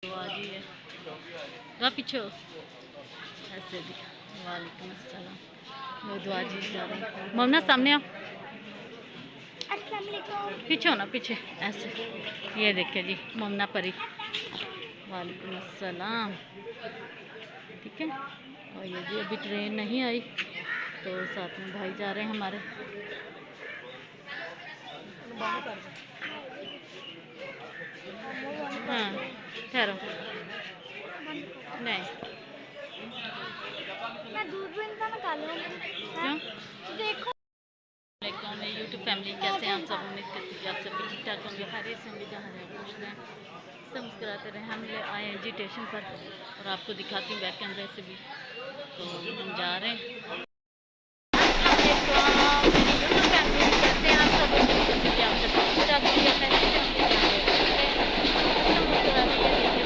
जी है दुआ पीछे ऐसे भी। वालेकुम अस्सलाम। वो दुआ जी जा रहे हैं। ममना सामने आओ, पीछे हो ना, पीछे ऐसे। ये देखिए जी ममना परी। वालेकुम अस्सलाम। ठीक है। और ये जी अभी ट्रेन नहीं आई तो साथ में भाई जा रहे हैं हमारे। हाँ ठहरो, नहीं मैं दूरबीन का निकालूं क्यों? देखो मेरी यूट्यूब फैमिली कैसे हैं आप सब। उम्मीद करती हूँ आप सब भी ठीक ठाक होंगे, खैरियत से होंगे, जहाँ रहें खुश रहें, सब मुस्कुराते रहें। हम ले आए हैं जी स्टेशन पर और आपको दिखाती हूँ बैक कैमरे से भी। तो हम जा रहे हैं। यूट्यूब फैमिली कैसे हैं आप सब। उम्मीद करती हूँ आप सब ठीक ठाक होंगे, खैरियत से होंगे, जहाँ रहें खुश रहें, सब मुस्कुराते हैं।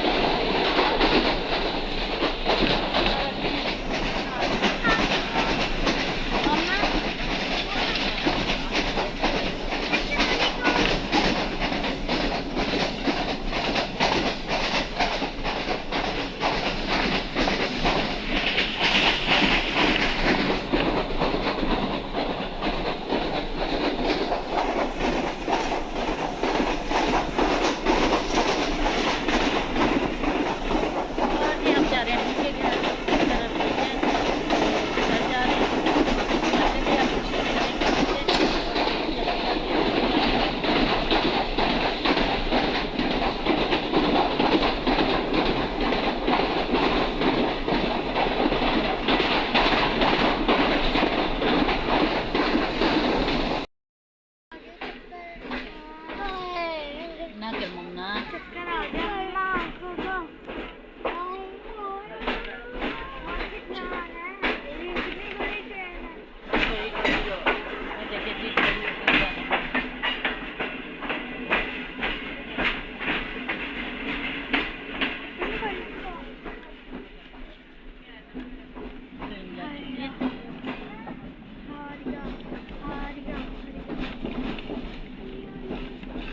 ना कर मम्मा।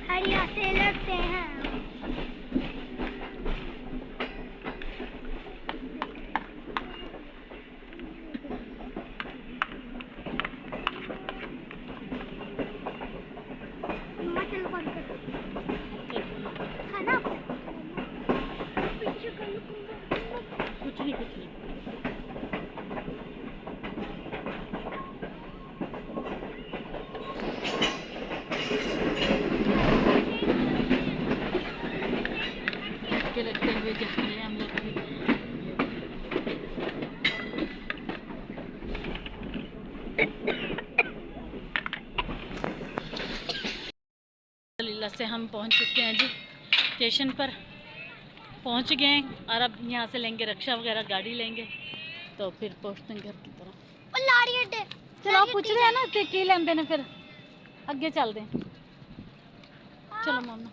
हरिया से लगते हैं। कुछ नहीं कुछ नहीं। लगते हुए जा रहे हैं हम लोग भी। अल्लाह से हम पहुंच चुके हैं जी स्टेशन पर, पहुंच गए हैं। और अब यहाँ से लेंगे रिक्शा वगैरह, गाड़ी लेंगे तो फिर पहुँचते हैं घर की तरफ। चलो आप पूछ रहे हैं ना कि लेंदे ने, फिर अगे चलते हैं। चलो मामा।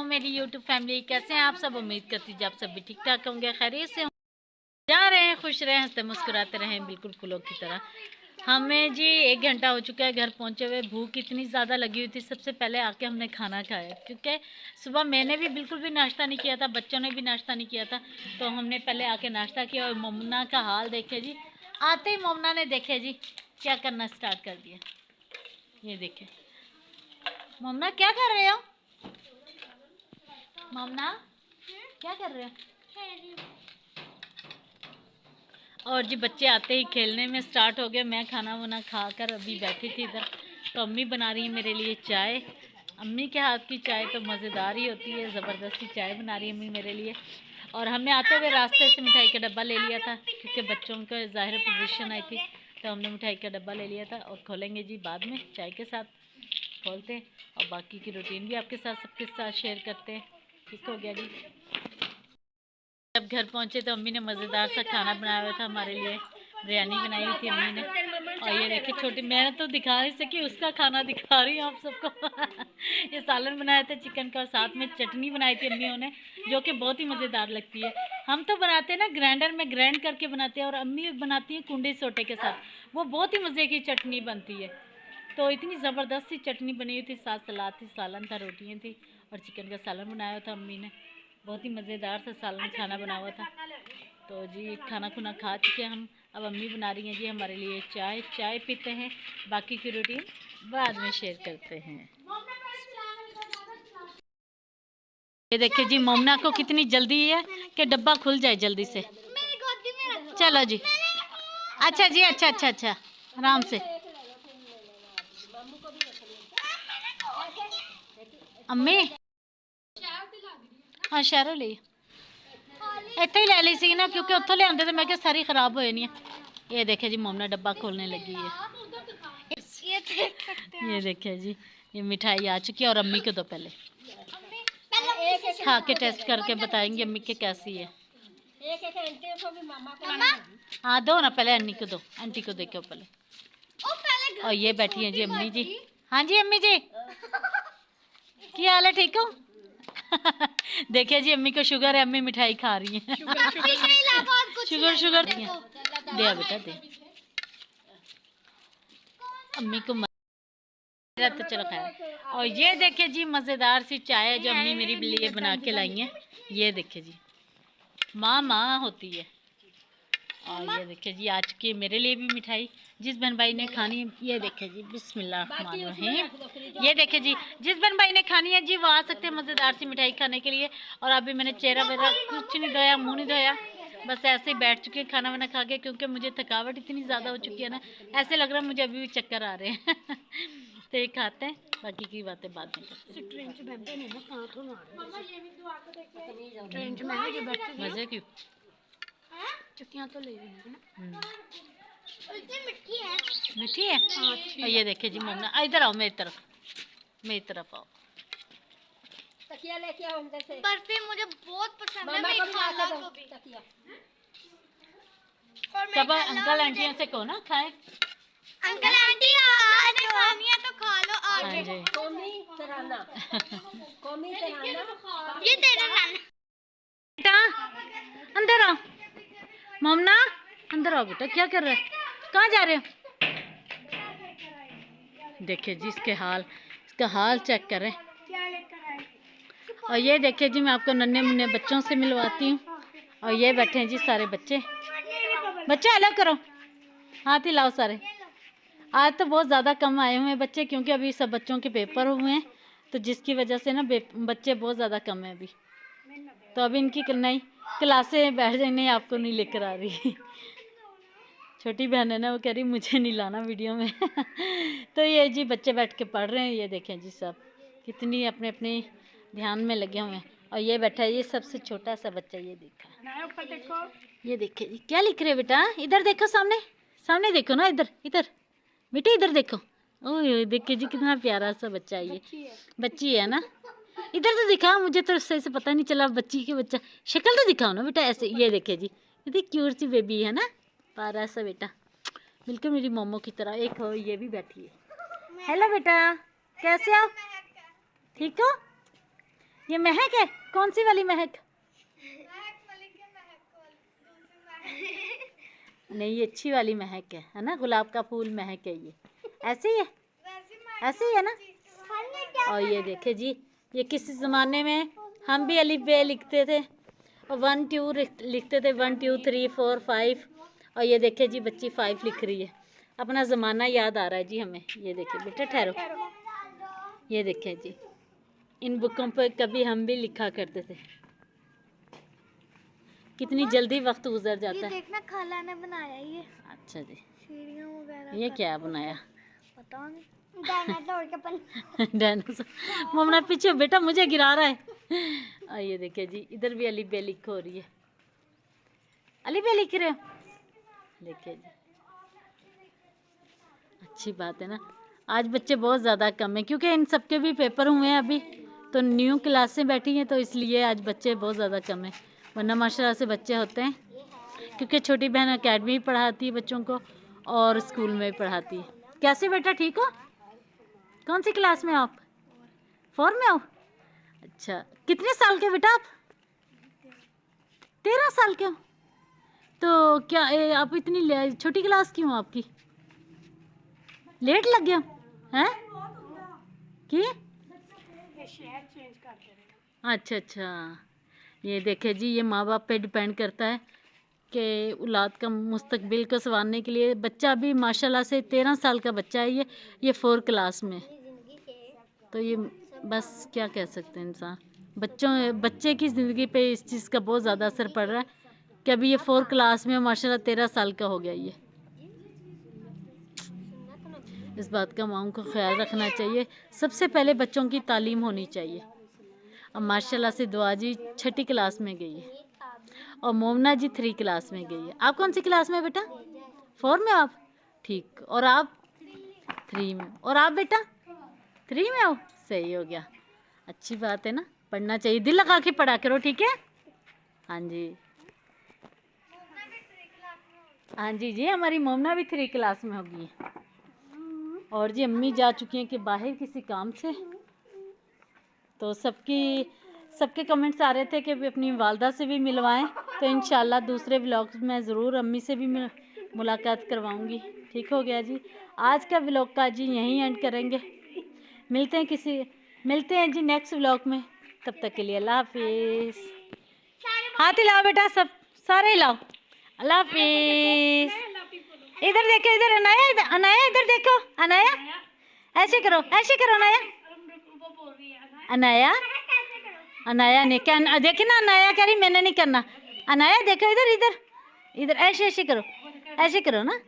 मेरी यूट्यूब फैमिली कैसे हैं आप सब। उम्मीद करती हूँ आप सब भी ठीक ठाक होंगे, खैरियत से जा रहे हैं, खुश रहें, हंसते मुस्कुराते रहें, बिल्कुल फूलों की तरह। हमें जी 1 घंटा हो चुका है घर पहुंचे हुए। भूख इतनी ज़्यादा लगी हुई थी, सबसे पहले आके हमने खाना खाया क्योंकि सुबह मैंने भी बिल्कुल भी नाश्ता नहीं किया था, बच्चों ने भी नाश्ता नहीं किया था। तो हमने पहले आके नाश्ता किया और मम्मा का हाल देखे जी, आते ही मोमना ने देखे जी क्या करना स्टार्ट कर दिया। ये देखे मोमना क्या कर रहे हो? मोमना क्या कर रहे हो? और जी बच्चे आते ही खेलने में स्टार्ट हो गए। मैं खाना वाना खा कर अभी बैठी थी इधर, तो अम्मी बना रही है मेरे लिए चाय। अम्मी के हाथ की चाय तो मज़ेदार ही होती है, ज़बरदस्ती चाय बना रही है अम्मी मेरे लिए। और हमने आते हुए रास्ते से मिठाई का डब्बा ले लिया था, क्योंकि बच्चों का ज़ाहिर पोजीशन आई थी, तो हमने मिठाई का डब्बा ले लिया था। और खोलेंगे जी बाद में, चाय के साथ खोलते हैं और बाकी की रूटीन भी आपके साथ सबके साथ शेयर करते हैं। ठीक हो गया जी। जब घर पहुंचे तो अम्मी ने मज़ेदार सा खाना बनाया हुआ था हमारे लिए। बिरयानी बनाई हुई थी अम्मी ने। और ये देखिए छोटी, मैं तो दिखा नहीं सकी, उसका खाना दिखा रही हूँ आप सबको। ये सालन बनाया था चिकन का, और साथ में चटनी बनाई थी अम्मियों ने, जो कि बहुत ही मज़ेदार लगती है। हम तो बनाते हैं ना ग्राइंडर में ग्राइंड करके बनाते हैं, और अम्मी बनाती हैं कुंडे सोटे के साथ, वो बहुत ही मज़े की चटनी बनती है। तो इतनी ज़बरदस्त सी चटनी बनी हुई थी, साथ सलाद थी, सालन था, रोटियाँ थी, और चिकन का सालन बनाया था अम्मी ने। बहुत ही मज़ेदार सा सालन खाना बना हुआ था। तो जी खाना खुना खा चुके हम, अब अम्मी बना रही हैं जी हमारे लिए चाय। चाय पीते हैं, बाकी की रूटीन बाद में शेयर करते हैं। ये देखिए जी मोमना को कितनी जल्दी है कि डब्बा खुल जाए जल्दी से। चलो जी, अच्छा जी, अच्छा अच्छा अच्छा, आराम से। अम्मी हाँ शहरों ले इतने ही ले ली सी ना, क्योंकि उतो लिया तो मैं क्या सारी खराब हो जानी है। ये देखे जी मोमना डब्बा खोलने लगी है। ये देखिए जी ये मिठाई आ चुकी है, और अम्मी को दो पहले खा के टेस्ट करके बताएंगे अम्मी के कैसी है। हाँ दो ना, पहले अन्नी को दो, आंटी को देखो पहले। और ये बैठी है जी अम्मी जी। हाँ जी अम्मी जी, क्या हाल है, ठीक हो? देखिए जी अम्मी को शुगर है, अम्मी मिठाई खा रही है। शुगर शुगर दे बेटा दे अम्मी को तो चलो खैर। और ये देखिए जी मज़ेदार सी चाय है जो अम्मी मेरी लिए बना के लाई है। ये देखिए जी माँ माँ होती है। और ये देखिए जी आज की मेरे लिए भी मिठाई, जिस बहन भाई ने खानी है ये देखिए जी बिस्मिल्लाहिर्रहमानिर्रहीम। ये देखिए जी जिस बहन भाई ने खानी है जी वो आ सकते हैं मज़ेदार सी मिठाई खाने के लिए। और अभी मैंने चेहरा वेरा कुछ नहीं धोया, मुँह नहीं धोया, बस ऐसे ही बैठ चुके हैं खाना वाना खा के, क्योंकि मुझे थकावट इतनी ज़्यादा हो चुकी है ना, ऐसे लग रहा है मुझे अभी भी चक्कर आ रहे हैं। तो ये खाते हैं, बाकी की बातें बाद में करते हैं। मज़े क्यों चुटियाँ तो ले रही है ना, मीठी है। और ये देखिए जी मोमना, इधर आओ मेरी तरफ आओ। तकिया लेके आओ अंदर से। बर्फी मुझे बहुत पसंद है, मैं खाला को भी तकिया। सब अंकल आंटियों से कहो ना खाएं। अंकल आंटी आपने खानी है तो खा लो आज। हाँ जी कौमी तराना ये तेरा नाना। बेटा अंदर आओ, मोमना अंदर आओ बेटा, क्या कर रहे हो, कहाँ जा रहे हो? देखिए जी इसका हाल चेक करें। और ये देखिए जी मैं आपको नन्हे मुन्ने बच्चों से मिलवाती हूँ। और ये बैठे हैं जी सारे बच्चे हेलो करो, हाथ ही लाओ सारे। आज तो बहुत ज़्यादा कम आए हुए हैं बच्चे, क्योंकि अभी सब बच्चों के पेपर हुए हैं, तो जिसकी वजह से ना बच्चे बहुत ज़्यादा कम हैं अभी। तो अभी इनकी नई क्लासें बैठ जाए, आपको नहीं लेकर आ रही। छोटी बहन है ना, वो कह रही मुझे नहीं लाना वीडियो में। तो ये जी बच्चे बैठ के पढ़ रहे हैं। ये देखें जी सब कितनी अपने अपने ध्यान में लगे हुए हैं। और ये बैठा है ये सबसे छोटा सा बच्चा, ये देखा, ये देखे जी क्या लिख रहे बेटा, इधर देखो, सामने देखो ना, इधर बेटे इधर देखो। ओह देखिए जी कितना प्यारा सा बच्चा है, ये बच्ची है ना, इधर तो दिखाओ, मुझे तो सही से पता नहीं चला बच्ची के बच्चा, शक्ल तो दिखाओ ना बेटा ऐसे। ये देखिए जी कितनी क्यूट सी बेबी है ना, प्यारा सा बेटा, बिल्कुल मेरी मोमो की तरह। एक हो ये भी बैठी है। हेलो बेटा कैसे हो, ठीक हो? ये महक है, कौन सी वाली महक? नहीं ये अच्छी वाली महक है ना, गुलाब का फूल महक है ये, ऐसे ही है, ऐसे ही है ना। और ये देखे जी ये किस ज़माने में हम भी अलिफ बे लिखते थे और 1 2 लिखते थे, 1 2 3 4 5, और ये देखिए जी बच्ची 5 लिख रही है। अपना ज़माना याद आ रहा है जी हमें। ये देखिए बेटा ठहरो, ये देखिए जी इन बुकों पर कभी हम भी लिखा करते थे। कितनी जल्दी वक्त गुजर जाता है। देखना खाला ने बनाया ये। अच्छा जी, सीढ़ियां वगैरह ये क्या बनाया? पता नहीं। Dinosaur dinosaur. मोमना पीछे बेटा मुझे गिरा रहा है। और ये देखिए जी इधर भी अली बे लिख हो रही है। अली बे लिख रहे हो, देखिए जी अच्छी बात है ना। आज बच्चे बहुत ज़्यादा कम हैं क्योंकि इन सबके भी पेपर हुए हैं अभी, तो न्यू क्लासें बैठी हैं, तो इसलिए आज बच्चे बहुत ज़्यादा कम हैं। वरना माशाल्लाह से बच्चे होते हैं, क्योंकि छोटी बहन अकेडमी पढ़ाती है बच्चों को और स्कूल में भी पढ़ाती है। कैसे बेटा ठीक हो? कौन सी क्लास में हो आप? 4 में हो? अच्छा, कितने साल के बेटा आप? 13 साल के हो? तो क्या आप इतनी छोटी क्लास क्यों आपकी? लेट लग गया हैं कि? अच्छा अच्छा, ये देखे जी ये माँ बाप पे डिपेंड करता है कि औलाद का मुस्तकबिल को संवारने के लिए। बच्चा भी माशाल्लाह से 13 साल का बच्चा है, ये 4 क्लास में, तो ये बस क्या कह सकते हैं इंसान। बच्चे की ज़िंदगी पे इस चीज़ का बहुत ज़्यादा असर पड़ रहा है कि अभी ये 4 क्लास में माशाल्लाह 13 साल का हो गया। ये इस बात का माँ को ख्याल रखना चाहिए। सबसे पहले बच्चों की तालीम होनी चाहिए। अब माशाल्लाह से दुआ जी 6ठी क्लास में गई है और मोमना जी 3 क्लास में गई है। आप कौन सी क्लास में बेटा? 4 में आप? ठीक। और आप? 3 में। और आप बेटा? 3 में हो? सही हो गया, अच्छी बात है ना। पढ़ना चाहिए, दिल लगा के पढ़ा करो, ठीक है? हाँ जी, हाँ जी जी हमारी मोमना भी 3 क्लास में होगी। और जी अम्मी जा चुकी हैं कि बाहर किसी काम से, तो सबके कमेंट्स आ रहे थे कि अपनी वालदा से भी मिलवाएं, तो इंशाल्लाह दूसरे व्लॉग्स में ज़रूर अम्मी से भी मुलाकात करवाऊंगी। ठीक हो गया जी। आज का व्लॉग का जी यहीं एंड करेंगे। मिलते हैं जी नेक्स्ट व्लॉग में। तब तक के लिए अल्लाह हाफिज़। हाथ हिलाओ बेटा, सब सारे हिलाओ। अल्लाह हाफिज़। इधर देखो, इधर अनाया, अनाया इधर देखो, अनाया ऐसे करो, ऐसे करो अनाया। अनाया, अनाया ने क्या देखे ना, अनाया कह रही मैंने नहीं करना। अनाया देखो इधर, इधर इधर ऐसे ऐसे करो, ऐसे करो ना।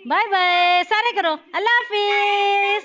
बाय बाय सारे करो, अल्लाह हाफिज़।